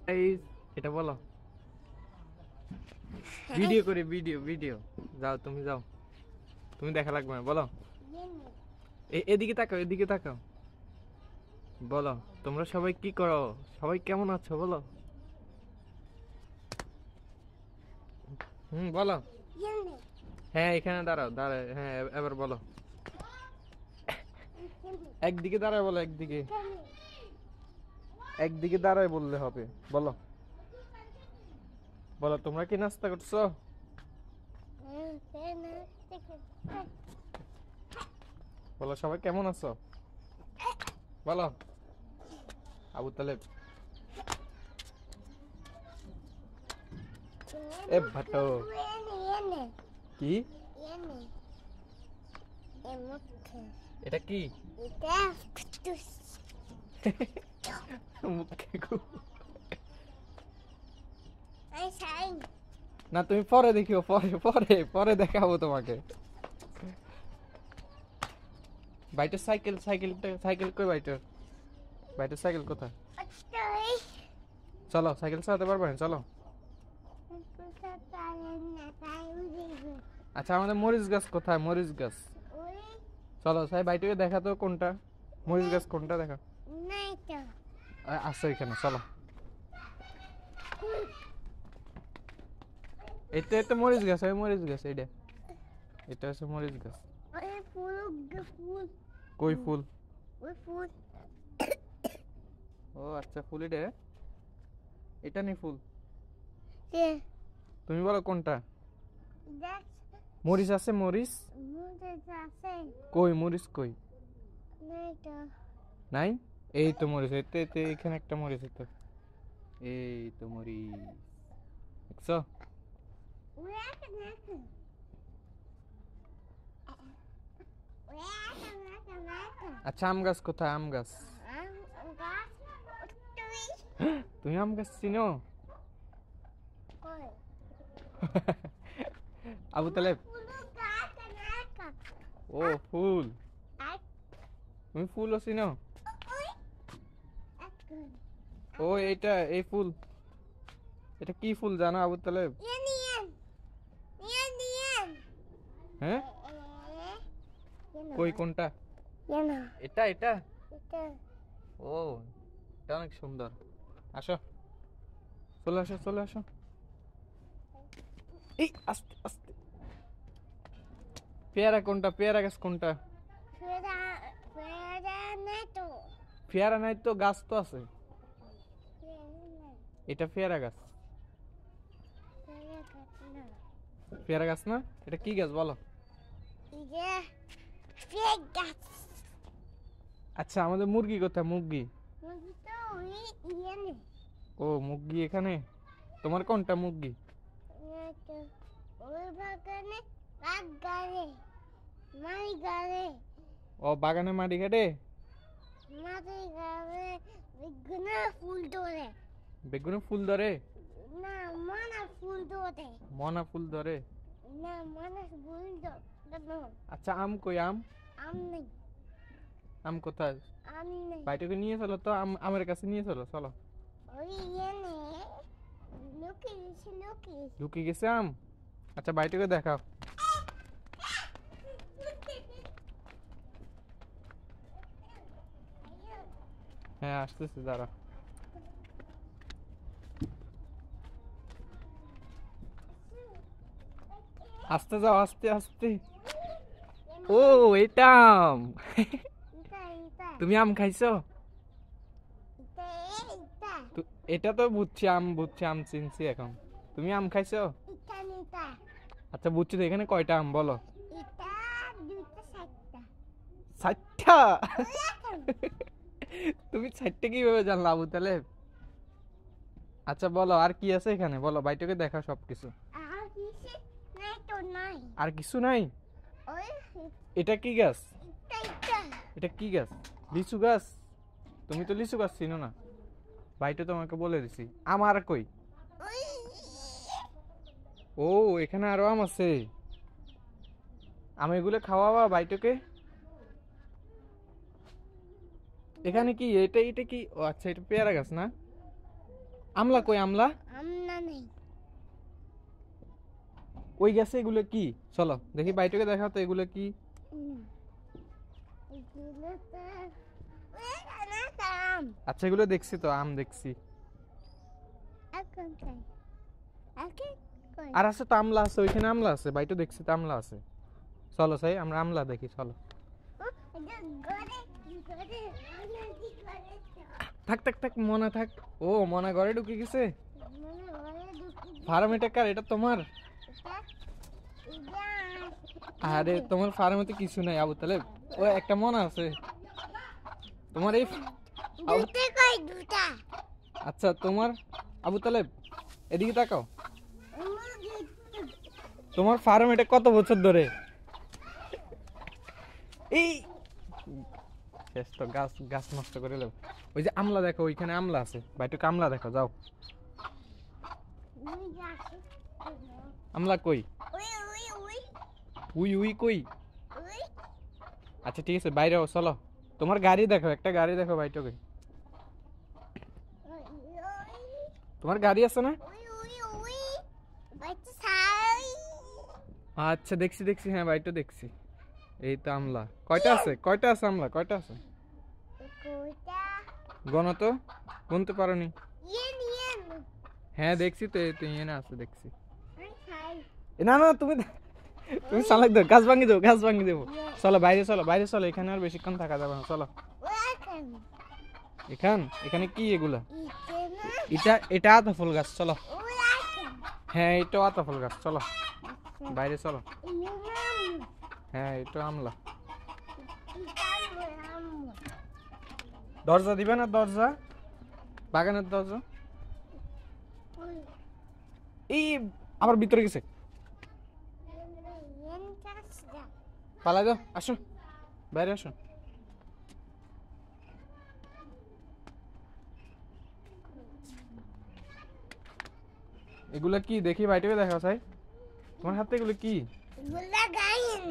Guys এটা বলো video করে ভিডিও ভিডিও যাও তুমি যাও তুমি দেখা লাগবে না বলো এদিকে তাকাও এদিকে তাকাও বলো তোমরা সবাই কি করো সবাই কেমন আছো বলো বলো হ্যাঁ এখানে দাঁড়াও দাঁড়াও হ্যাঁ এবার বলো একদিকে দাঁড়ায় বলো একদিকে একদিকে দাঁড়ায় বললে হবে বলো বলো তোমরা কি নাস্তা করছো বলো সবাই কেমন আছো বলো আবু তালেব এ ভাটো কি এটা কি মুখে না তুমি পরে দেখিও পরে পরে পরে দেখাবো তোমাকে বাইটার সাইকেল সাইকেলটা সাইকেল কই বাইটার বাইটার সাইকেল কোথায় চলো সাইকেল চালাতে পারবে না চলো আচ্ছা আমাদের মরিচ গাছ কোথায় মরিচ গাছ চলো সাই বাইটাকে দেখা তো কোনটা মরিচ গাছ কোনটা দেখা আসো এখানে চলো এটা এটা মরিচ গাছ এই মরিচ গাছ এইটা এটা হচ্ছে মরিচ গাছ কই ফুল ও আচ্ছা ফুল এটা নেই ফুল তুমি বলো কোনটা মরিচ আছে মরিচ কই মরিচ কই নাই এই তো মরিচ এতে এতে এখানে একটা মরিচ তো এই তো মরিচ দেখছো আচ্ছা আম গাছ কোথায় আম গাছ তুমি আম গাছ চিনো আবু তালেব ও ফুল তুমি ফুলও চিনো ও এটা এই ফুল এটা কি ফুল জানো আবু তালেব হ্যাঁ কই কোনটা এটা এটা ও এটা অনেক সুন্দর আসো চলে আসো চলে আসো এই আস্তে আস্তে পেয়ারা কোনটা পেয়ারা গাছ কোনটা পেয়ারা নাই তো গাছ তো আছে এটা পেয়ারা গাছ পেয়ারা গাছ না এটা কি গাছ বলো আচ্ছা আমাদের মুরগি কোথায় মুরগি ও মুরগি এখানে তোমার কোনটা মুরগি ও বাগানে মাটি কাটে বেগুনে ফুল ধরে মনা ফুল ধরে আচ্ছা আম কই আম আম কোথায় বাইটাকে নিয়ে চলো তো আমের কাছে নিয়ে চলো চলো লুকিয়ে গেছে আম আচ্ছা বাইটাকে দেখাও হ্যাঁ আসতেছে দাঁড়া আস্তে যাও আস্তে আস্তে ও এটা আম তুমি আম খাইছো এটা তো বুঝছি আম চিনছি এখন তুমি আম খাইছো আচ্ছা বুঝছি তো এখানে কয়টা আম বলো 60টা তুমি 60টা কিভাবে জানলা আবু তালেব আচ্ছা বলো আর কি আছে এখানে বলো বাইটাকে দেখা সবকিছু আর কিছু নাই এটা কি গাছ এটা কি গাছ লিচু গাছ তুমি তো লিচু গাছ চিনো না বাইটা তোমাকে বলে দিছি আমার কই ও এখানে আরো আম আছে আমি এগুলো খাওয়াবা বাইটাকে এখানে কি এটা এটা কি ও আচ্ছা এটা পেয়ারা গাছ না আমলা কই আমলা? আমলা নেই। ওই গেছে, এগুলো কি? চলো দেখি বাইটুকে দেখাও তো এগুলো কি। এগুলো তো ওখানে আম। আচ্ছা এগুলো দেখছি তো, আম দেখছি। এখন খাই। এখন কই? আর আছে তো আমলা আছে, ওইখানে আমলা আছে, বাইটু দেখছি তো আমলা আছে। চলো সাই আমরা আমলা দেখি চলো। এটা গড়ে গড়ে অনেক গড়ে। থাক থাক থাক, মনে থাক। ও মনে ঘরে ঢুকে গেছে। মানে ওরে দুঃখ। ফার্ম এটা কার? এটা তোমার? আরে তোমার ফার্মে তো কিছু নাই আবু তালেব। ও একটা মনে আছে তোমার এই দুটো কই দুটা? আচ্ছা তোমার আবু তালেব এদিকে তাকাও। তোমার ফার্ম এটা কত বছর ধরে? এই শেষ তো, গাছ গাছ নষ্ট করে দেব। ওই যে আমলা দেখো, ওইখানে আমলা আছে, বাইটুকে আমলা দেখো যাও। আমলা কই? ওই ওই ওই উই উই কই? ওই আচ্ছা ঠিক আছে বাইরে হও, চলো। তোমার গাড়ি দেখো, একটা গাড়ি দেখো বাইটুকে। তোমার গাড়ি আছে না? ওই ওই ওই বাচ্চা সাই। আচ্ছা দেখছি দেখছি, হ্যাঁ বাইটু দেখছি। এই তো আমলা কয়টা আছে? কয়টা আছে আমলা? কয়টা আছে কোটা গণ তো, গুনতে পারোনি? ইয়েন ইয়েন হ্যাঁ দেখছি তো, এই তো ইয়ে না আছে দেখছি। আই খাই। না না তুমি তুমি চালাক দাও, গাছ ভাঙি দেবো, গাছ ভাঙি দেবো। চলো বাইরে চলো, বাইরে চলো, এখানে আর বেশিক্ষণ থাকা যাবে না, চলো। ওয়াকাম এখানে কি এগুলা? ইতেনা এটা আতা ফুল গাছ, চলো। ওয়াকাম হ্যাঁ এটা আতা ফুল গাছ, চলো বাইরে চলো। ইনাম হ্যাঁ এটা আমলা। ইতাম দরজা দিবে না? দরজা, বাগানের দরজা। ওই এই আবার ভিতরে গেছে, ইয়েন কাসদা পালাই দাও, আসো বাইরে আসো। এগুলা কি দেখি বাইরে দেখাও চাই। তোমার হাতে এগুলো কি? গুলা গাইন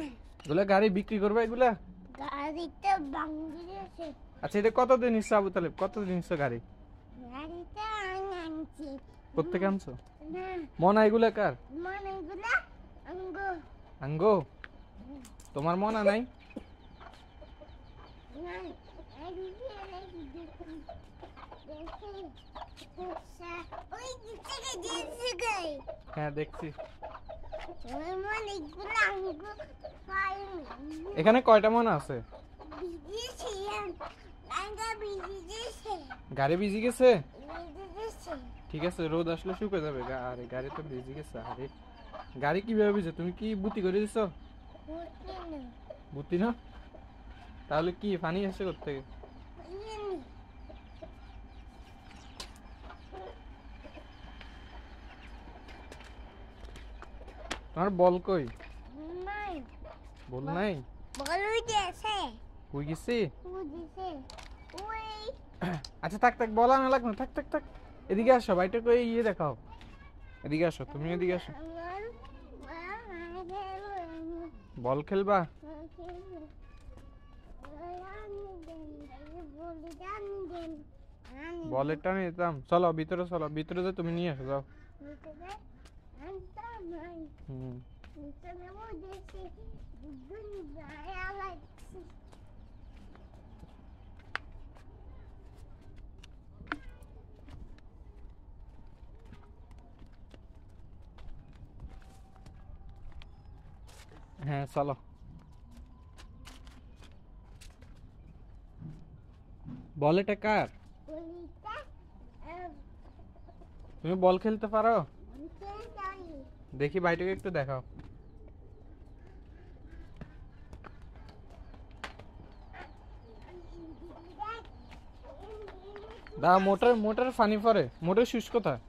এগুলা গাড়ি বিক্রি করবে এগুলা? গাড়িতে বাঙ্গিয়েছে। আচ্ছা এটা কতদিন নিচ্ছে আবু তালেব? কতদিন নিচ্ছে গাড়ি? গাড়িতে আনছি কোত্থেকে আনছো? না মনা এগুলা কার? মানে গুলা আঙ্গো আঙ্গো তোমার মনা নাই? না আইডিতে রেখে দেখুন দেখি ওই দিকে দিয়েছে গাই হ্যাঁ দেখছি। ওই মানে গুলা আঙ্গো পাইনি এখানে কয়টা মনা আছে? বিজিছে লাঙ্গা বিজিছে গাড়ি ভিজে গেছে? বিজিছে ঠিক আছে রোদ আসলে শুকে যাবে। আরে গাড়ি তো ভিজে গেছে। আরে গাড়ি কিভাবে ভিজে? তুমি কি বুতি করে দিছো? বুঝলি বুতি না? তাহলে কি পানি আসে কোত্থেকে? ইয়েন তোমার বল কই? নাই বল নাই? বলুই দিয়েছে হয়ে গেছি। বুঝিছে ওই আচ্ছা থাক থাক, বলা না লাগবে, থাক থাক থাক। এদিকে আসো, বাইটা কই ইয়ে দেখাও। এদিকে আসো, তুমি এদিকে আসো। বল খেলবা? বলের টানে নিতাম। চলো ভিতরে চলো, ভিতরে যাও, তুমি নিয়ে আসো যাও। হুম হ্যাঁ চলো। বল এটা কার? তুমি বল খেলতে পারো? দেখি বাইটাকে একটু দেখাও। দা মোটর মোটর ফানি পরে, মোটর সুইচ কোথায়?